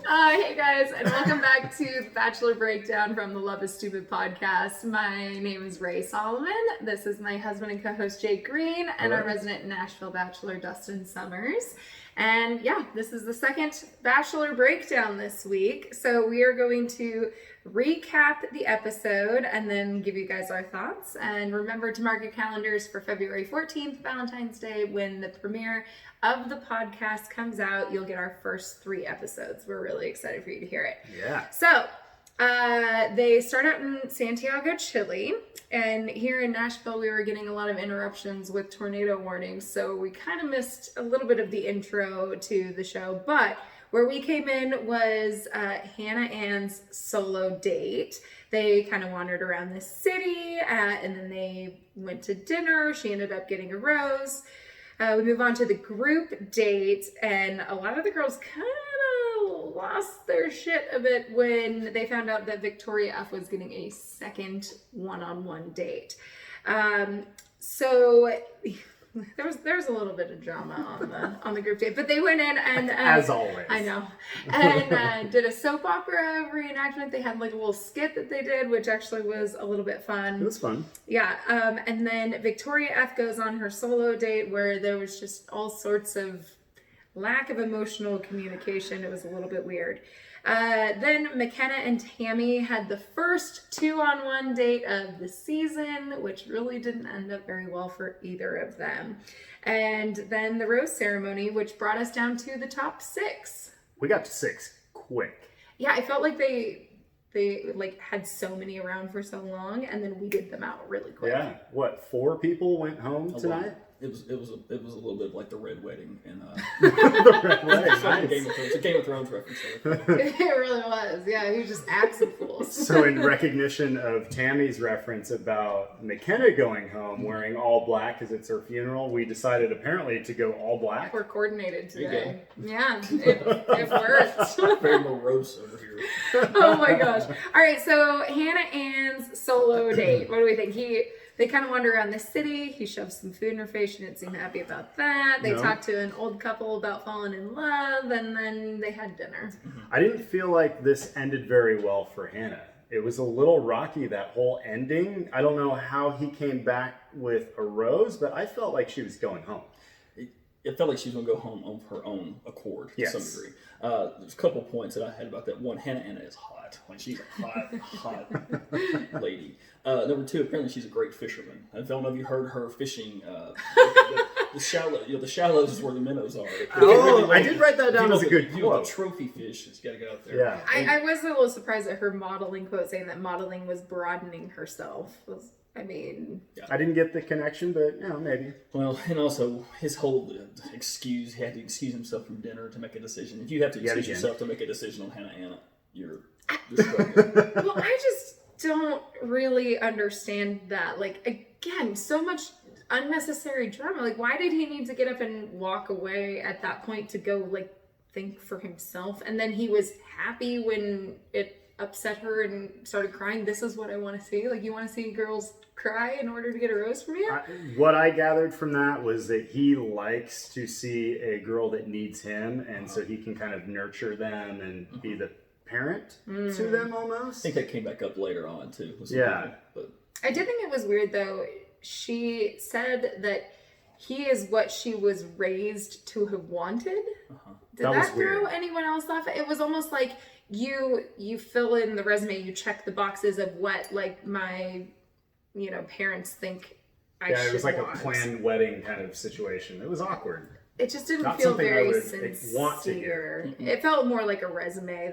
Hey guys, and welcome back to the Bachelor Breakdown from the Love is Stupid podcast. My name is Ray Solomon. This is my husband and co-host Jake Green, and our resident Nashville Bachelor Dustin Summers. And yeah, this is the second Bachelor Breakdown this week. So we are going to recap the episode and then give you guys our thoughts. And remember to mark your calendars for February 14th, Valentine's Day, when the premiere of the podcast comes out. You'll get our first 3 episodes. We're really excited for you to hear it. Yeah. So they start out in Santiago, Chile. And here in Nashville, we were getting a lot of interruptions with tornado warnings. So we kind of missed a little bit of the intro to the show. But where we came in was Hannah Ann's solo date. They kind of wandered around the city and then they went to dinner. She ended up getting a rose. We move on to the group date, and a lot of the girls kind of lost their shit a bit when they found out that Victoria F was getting a second one-on-one date. So there was a little bit of drama on the group date, but they went in and as always, I know, and did a soap opera reenactment. They had like a little skit that they did, which actually was a little bit fun. It was fun. Yeah, and then Victoria F goes on her solo date where there was just all sorts of lack of emotional communication. It was a little bit weird. Then McKenna and Tammy had the first 2-on-1 date of the season, which really didn't end up very well for either of them. And then the rose ceremony, which brought us down to the top 6. We got to 6 quick. Yeah, I felt like they like had so many around for so long, and then weeded them out really quick. Yeah, what, 4 people went home tonight? It was a little bit of like the Red Wedding and The Red Wedding. It's a Game of Thrones reference. It really was. Yeah, he was just acting fools. So in recognition of Tammy's reference about McKenna going home wearing all black because it's her funeral, we decided apparently to go all black. We're coordinated today. Yeah, it worked. Very morose over here. Oh my gosh. All right, so Hannah Ann's solo date. What do we think? They kind of wander around the city. He shoves some food in her face. She didn't seem happy about that. They talked to an old couple about falling in love, and then they had dinner. I didn't feel like this ended very well for Hannah. It was a little rocky, that whole ending. I don't know how he came back with a rose, but I felt like she was going home. It felt like she was going to go home on her own accord to some degree. There's a couple points that I had about that. One, Hannah Anna is hot. Like, she's a hot lady. Number 2, apparently she's a great fisherman. I don't know if you heard her fishing. The shallows is where the minnows are. I did write that down as a good quote. The trophy fish, she's got to get out there. Yeah. I was a little surprised at her modeling quote saying that modeling was broadening herself. I didn't get the connection, but maybe. Well, and also his whole excuse, he had to excuse himself from dinner to make a decision. If you have to excuse yourself to make a decision on Hannah Anna, you're struggling. Well, I just don't really understand that. Like, again, so much unnecessary drama. Like, why did he need to get up and walk away at that point to go, like, think for himself? And then he was happy when it upset her and started crying. This is what I want to see. Like, you want to see girls cry in order to get a rose from you? What I gathered from that was that he likes to see a girl that needs him, and so he can kind of nurture them and be the parent to them almost. I think that came back up later on too. Yeah. But I did think it was weird though. She said that he is what she was raised to have wanted. Did that throw anyone else off? It was almost like you fill in the resume, you check the boxes of what like my parents think I should want. Yeah, it was like a planned wedding kind of situation. It was awkward. It just didn't feel very sincere. It felt more like a resume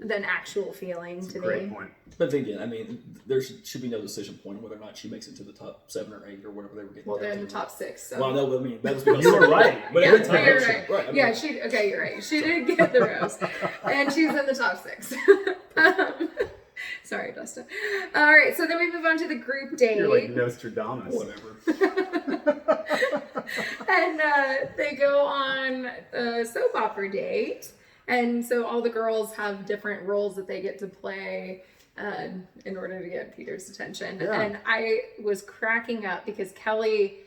than actual feeling to me. Great point. But then again, there should be no decision point on whether or not she makes it to the top 7 or 8 or whatever they were getting. Well, they're in the top 6. So. Well, no, that was because you were right. But you're right. You're right. She did get the rose, and she's in the top 6. Sorry, Dustin. All right, so then we move on to the group date. You're like Nostradamus. Whatever. And they go on a soap opera date. And so all the girls have different roles that they get to play in order to get Peter's attention. Yeah. And I was cracking up because Kelly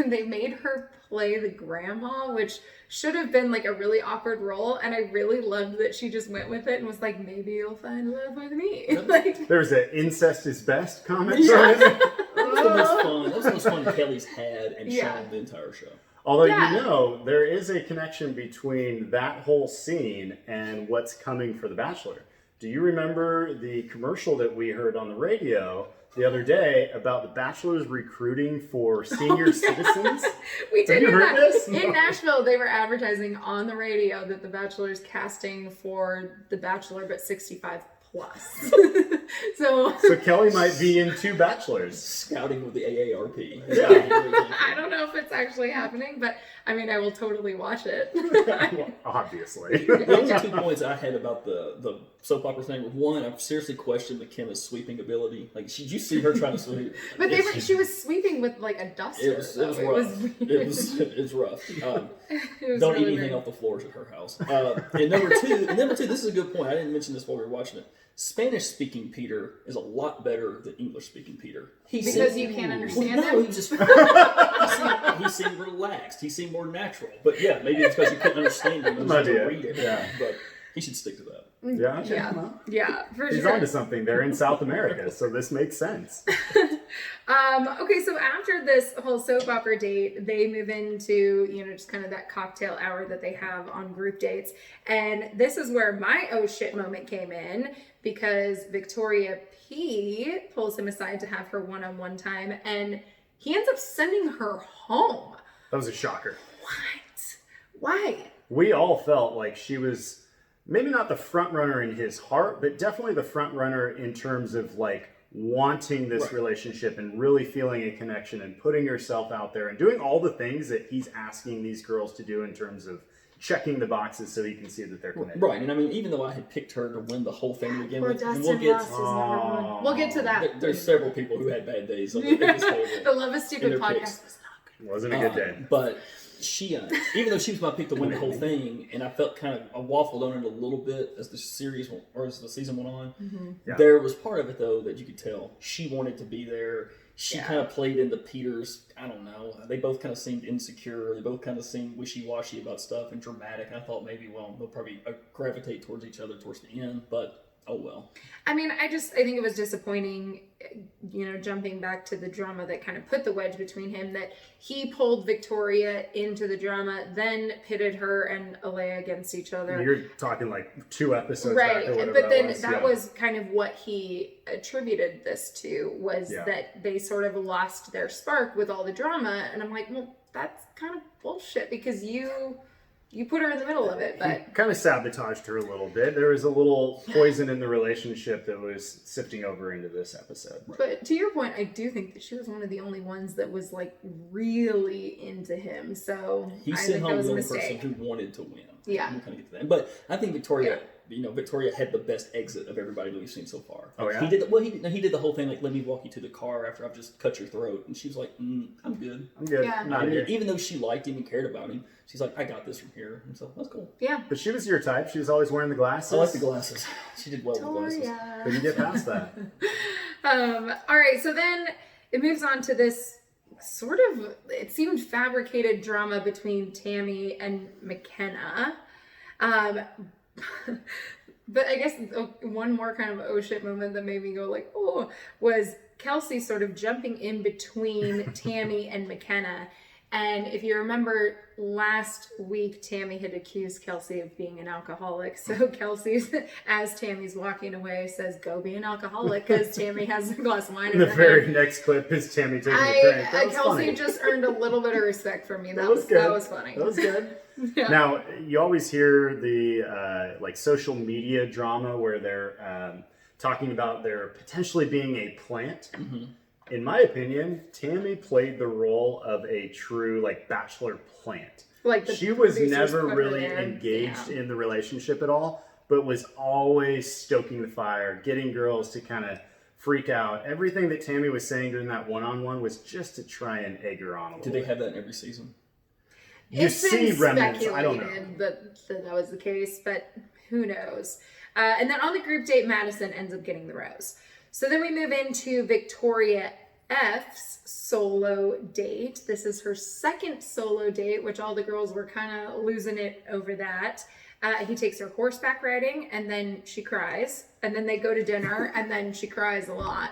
they made her play the grandma, which should have been like a really awkward role. And I really loved that she just went with it and was like, maybe you'll find love with me. Like, There's an incest is best comment. Yeah. That was the most fun. That was the most fun Kelly's had and shown the entire show. Although, Yeah. you know, there is a connection between that whole scene and what's coming for The Bachelor. Do you remember the commercial that we heard on the radio the other day about The Bachelor's recruiting for senior citizens? we did you hear heard that. this? In Nashville, they were advertising on the radio that The Bachelor's casting for The Bachelor, but 65 plus. So Kelly might be in 2 Bachelors. Scouting with the AARP. I don't know if it's actually happening, but I mean, I will totally watch it. Well, obviously. The only 2 points I had about the soap opera thing were, one, I seriously questioned McKenna's sweeping ability. Like, did you see her trying to sweep? But she was sweeping with like a duster. It was rough. It was rough. It was Don't really eat anything weird. off the floors at her house. And number two, this is a good point. I didn't mention this while we were watching it. Spanish-speaking Peter is a lot better than English-speaking Peter. Because you can't understand no, him? he just he seemed relaxed. He seemed more natural. But yeah, maybe it's because you couldn't understand him. You just had to read it. Yeah. But he should stick to that. Yeah, okay. Yeah, yeah, for He's sure. onto something. They're in South America, so this makes sense. Okay, so after this whole soap opera date, they move into, just kind of that cocktail hour that they have on group dates. And this is where my oh shit moment came in, because Victoria P pulls him aside to have her one-on-one time, and he ends up sending her home. That was a shocker. What? Why? We all felt like she was maybe not the front runner in his heart, but definitely the front runner in terms of like wanting this relationship and really feeling a connection and putting herself out there and doing all the things that he's asking these girls to do in terms of checking the boxes so he can see that they're committed. Right, and I mean, even though I had picked her to win the whole thing to begin Poor with, and Dustin lost his number one. We'll get to that. there's several people who had bad days on this table. The Love is Stupid their podcast picks. was not good. Wasn't a good day. But she, even though she was my pick to win the whole thing, and I felt kind of, I waffled on it a little bit as the season went on. Mm-hmm. Yeah. There was part of it though that you could tell she wanted to be there. She kind of played into Peter's, I don't know, they both kind of seemed insecure. They both kind of seemed wishy-washy about stuff and dramatic. And I thought maybe, they'll probably gravitate towards each other towards the end, but oh well. I mean, I think it was disappointing, jumping back to the drama that kind of put the wedge between him, that he pulled Victoria into the drama, then pitted her and Alea against each other. You're talking like 2 episodes Right, back or whatever but then was. that was kind of what he attributed this to, was that they sort of lost their spark with all the drama, and I'm like, well, that's kind of bullshit, because you put her in the middle of it, but kind of sabotaged her a little bit. There was a little poison in the relationship that was sifting over into this episode. But to your point, I do think that she was one of the only ones that was like really into him. So He I sent think that home was the a only person mistake. who wanted to win. Yeah. We'll kind of get to that. But I think Victoria, Victoria had the best exit of everybody that we've seen so far. Oh, yeah? He did the whole thing, like, let me walk you to the car after I've just cut your throat. And she was like, I'm good. I'm good. Yeah. Not here. Even though she liked him and cared about him, she's like, I got this from here. And so that's cool. Yeah. But she was your type. She was always wearing the glasses. I like the glasses. She did well with the glasses. Victoria. But you get past that. All right. So then it moves on to this sort of, it seemed fabricated drama between Tammy and McKenna. But I guess one more kind of oh shit moment that made me go like, oh, was Kelsey sort of jumping in between Tammy and McKenna. And if you remember last week, Tammy had accused Kelsey of being an alcoholic. So Kelsey, as Tammy's walking away, says, go be an alcoholic, because Tammy has a glass of wine in The her very hand. next clip is Tammy taking a drink. That was Kelsey funny. just earned a little bit of respect from me. That was good. That was funny. That was good. Yeah. Now, you always hear the like social media drama where they're talking about there potentially being a plant. Mm-hmm. In my opinion, Tammy played the role of a true like bachelor plant. Like the She was producers never put her really there. engaged Yeah. in the relationship at all, but was always stoking the fire, getting girls to kind of freak out. Everything that Tammy was saying during that one-on-one was just to try and egg her on a little Did they bit. have that in every season? You It's see been remnants. I don't know. speculated that was the case, but who knows? And then on the group date, Madison ends up getting the rose. So then we move into Victoria F's solo date. This is her second solo date, which all the girls were kind of losing it over that. He takes her horseback riding, and then she cries. And then they go to dinner, and then she cries a lot.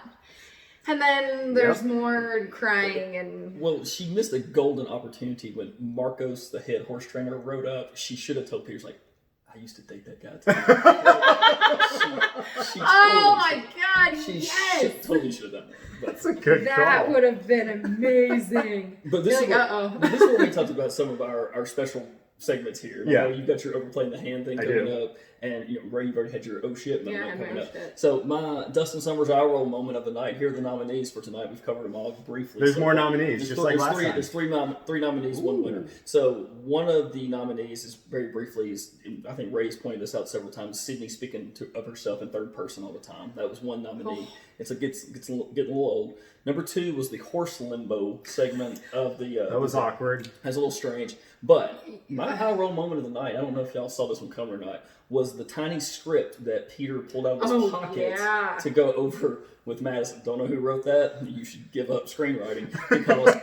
And then there's more crying and... Well, she missed a golden opportunity when Marcos, the head horse trainer, rode up. She should have told Peter, like, I used to date that guy too. Oh my God, She totally should have done that. That's a good call. That would have been amazing. But this, this is where we talked about some of our special segments here. Yeah. You've got your overplaying the hand thing coming up. And Ray, you've already had your oh shit moment coming up. So my Dustin Summers eye roll moment of the night. Here are the nominees for tonight. We've covered them all briefly. There's more nominees, just like last time. There's three nominees, one winner. So one of the nominees is very briefly, I think Ray's pointed this out several times, Sydney speaking of herself in third person all the time. That was one nominee. It gets getting a little old. Number 2 was the horse limbo segment of the... that was awkward. That's a little strange. But my high roll moment of the night, I don't know if y'all saw this one coming or not, was the tiny script that Peter pulled out of his pocket to go over with Madison. Don't know who wrote that. You should give up screenwriting because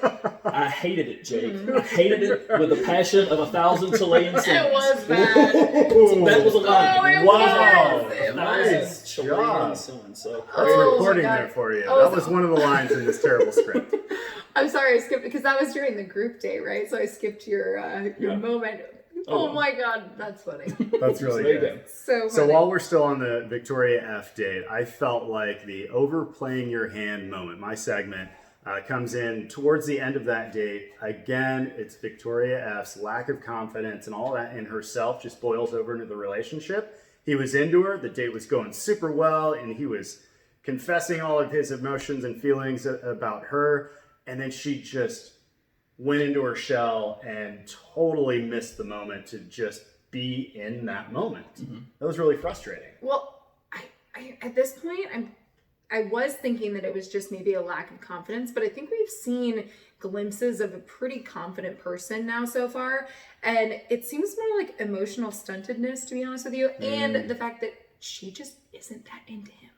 I hated it, Jake. I hated it with the passion of 1,000 Chilean suns. It was bad. That was a line. Wow. Nice Chilean suns. So that's recording there for you. That was one of the lines in this terrible script. I'm sorry, I skipped because that was during the group date, right? So I skipped your moment. Oh my God, that's funny. That's really good. So funny. So while we're still on the Victoria F date, I felt like the overplaying your hand moment, my segment, comes in towards the end of that date. Again, it's Victoria F's lack of confidence and all that in herself just boils over into the relationship. He was into her, the date was going super well, and he was confessing all of his emotions and feelings about her, and then she just went into her shell and totally missed the moment to just be in that moment. That was really frustrating. Well, I at this point, I was thinking that it was just maybe a lack of confidence, but I think we've seen glimpses of a pretty confident person now so far, and it seems more like emotional stuntedness, to be honest with you, and the fact that she just isn't that into him.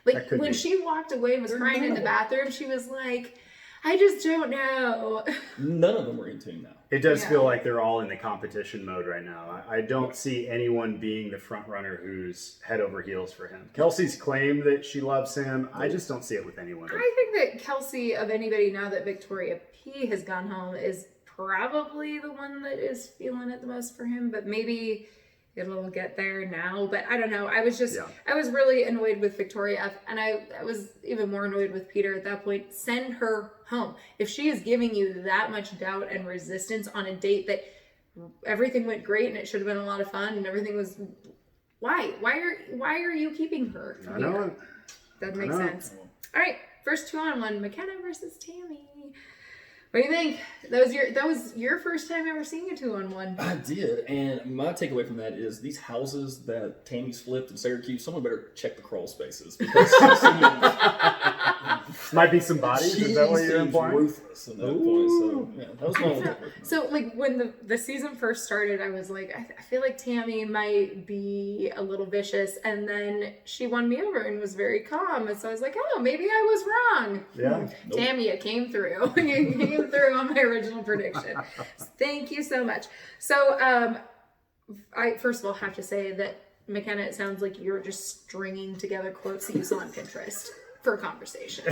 Like when she walked away and was crying in the bathroom, she was like, I just don't know. None of them are in tune now. It does feel like they're all in the competition mode right now. I don't see anyone being the front runner who's head over heels for him. Kelsey's claimed that she loves him. I just don't see it with anyone. I think that Kelsey, of anybody now that Victoria P has gone home, is probably the one that is feeling it the most for him, but maybe it'll get there now. But I don't know. I was really annoyed with Victoria F, and I was even more annoyed with Peter at that point. Send her home. If she is giving you that much doubt and resistance on a date that everything went great and it should have been a lot of fun and everything was, why are you keeping her? I know. Doesn't make sense. All right, first 2-on-1, McKenna versus Tammy. What do you think? That was your first time ever seeing a 2-on-1. I did, and my takeaway from that is these houses that Tammy's flipped in Syracuse, someone better check the crawl spaces because might be some bodies. Is that what you're implying? Ruthless at that point. So yeah, that was my takeaway. So like when the season first started, I was like, I feel like Tammy might be a little vicious, and then she won me over and was very calm, and so I was like, oh, maybe I was wrong. Yeah, Tammy, it came through. It came through on my original prediction. Thank you so much. So I first of all have to say that McKenna, it sounds like you're just stringing together quotes that you saw on Pinterest for a conversation.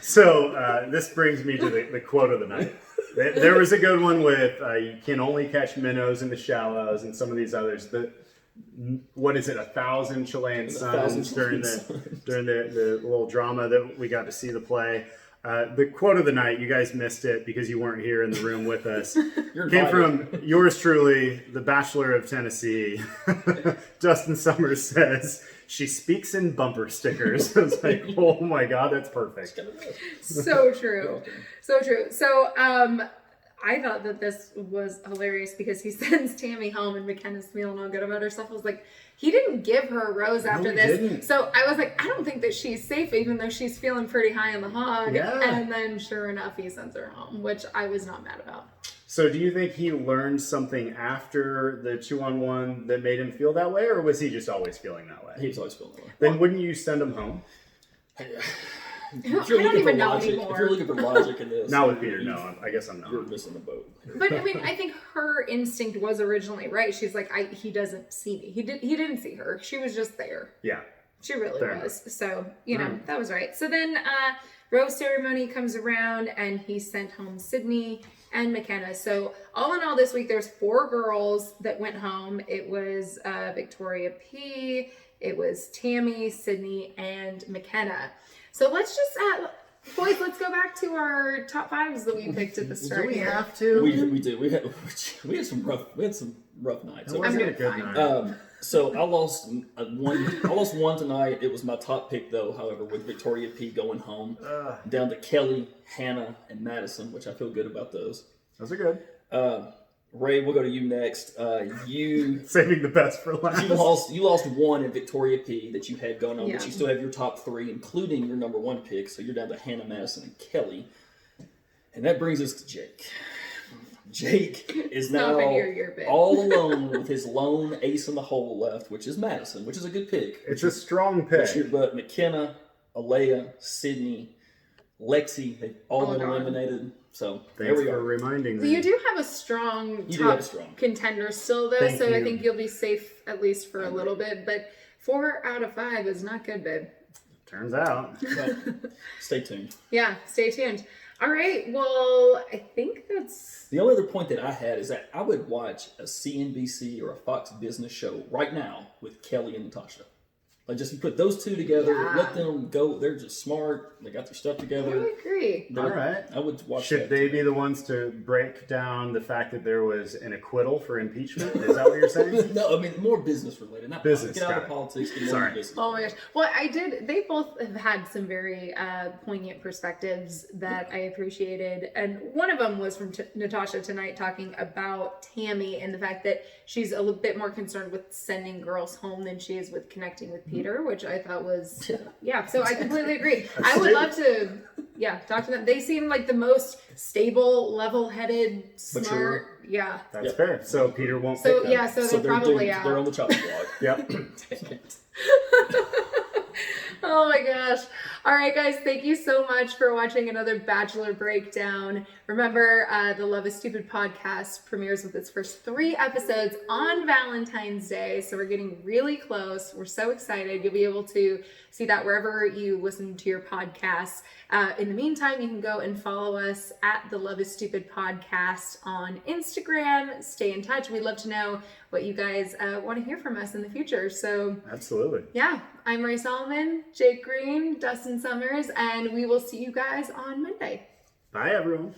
So this brings me to the quote of the night. There was a good one with you can only catch minnows in the shallows and some of these others. What is it? 1,000 Chilean suns during the little drama that we got to see the play. The quote of the night, you guys missed it because you weren't here in the room with us. Came from yours truly, the Bachelor of Tennessee. Justin Summers says, she speaks in bumper stickers. I was like, oh my God, that's perfect. So true. So true. So I thought that this was hilarious because he sends Tammy home and McKenna's feeling all good about herself. I was like, he didn't give her a rose after this. Didn't. So I was like, I don't think that she's safe, even though she's feeling pretty high on the hog. Yeah. And then sure enough, he sends her home, which I was not mad about. So do you think he learned something after the 2-on-1 that made him feel that way, or was he just always feeling that way? He was always feeling that way. Then wouldn't you send him home? I don't even know anymore. If you're looking for logic in this, Not with Peter. No, I guess I'm not. You're missing the boat. But I mean, I think her instinct was originally right. She's like, he doesn't see me. He didn't see her. She was just there. Yeah. She really Fair was. So, that was right. So then rose ceremony comes around and he sent home Sydney and McKenna. So all in all this week, there's 4 girls that went home. It was Victoria P., it was Tammy, Sydney, and McKenna. So let's just, boys, let's go back to our top 5s that we picked at the start. Do we here. have to? We do. We had some rough nights. It wasn't a good night. So I lost one tonight. It was my top pick though. However, with Victoria P going home, down to Kelly, Hannah, and Madison, which I feel good about those. Those are good. Ray, we'll go to you next. You saving the best for last. You lost one in Victoria P that you had going on, Yeah. but you still have your top 3, including your number 1 pick. So you're down to Hannah, Madison, and Kelly, and that brings us to Jake. Jake is now all alone with his lone ace in the hole left, which is Madison, which is a good pick. It's a strong pick. But McKenna, Alea, Sydney, Lexi, they've all been eliminated. So Thanks for reminding me. You do have a strong contender still, though, Thank you. I think you'll be safe at least for a little bit. But 4 out of 5 is not good, babe. Turns out. Well, stay tuned. Yeah, stay tuned. All right, well, I think that's... The only other point that I had is that I would watch a CNBC or a Fox Business show right now with Kelly and Natasha. Like, just put those two together, let them go. They're just smart. They got their stuff together. I agree. All right. I would watch Should that they too. be the ones to break down the fact that there was an acquittal for impeachment? Is that what you're saying? No, I mean, more business related. Not Business, Get out got of it. politics. Get more Sorry. business. Oh my gosh. Well, they both have had some very poignant perspectives that I appreciated. And one of them was from Natasha tonight talking about Tammy and the fact that she's a little bit more concerned with sending girls home than she is with connecting with Peter, which I thought was, so I completely agree. I would love to, talk to them. They seem like the most stable, level-headed, smart. Mature. Yeah. That's fair. So Peter won't So, pick them. so they're probably doomed. out. They're on the chopping block. Yep. Oh my gosh. All right, guys, thank you so much for watching another Bachelor Breakdown. Remember, the Love is Stupid podcast premieres with its first 3 episodes on Valentine's Day, so we're getting really close. We're so excited. You'll be able to see that wherever you listen to your podcasts. In the meantime, you can go and follow us at the Love is Stupid podcast on Instagram. Stay in touch. We'd love to know what you guys want to hear from us in the future. So, Absolutely. yeah, I'm Ray Solomon, Jake Green, Dustin Summers, and we will see you guys on Monday. Bye, everyone.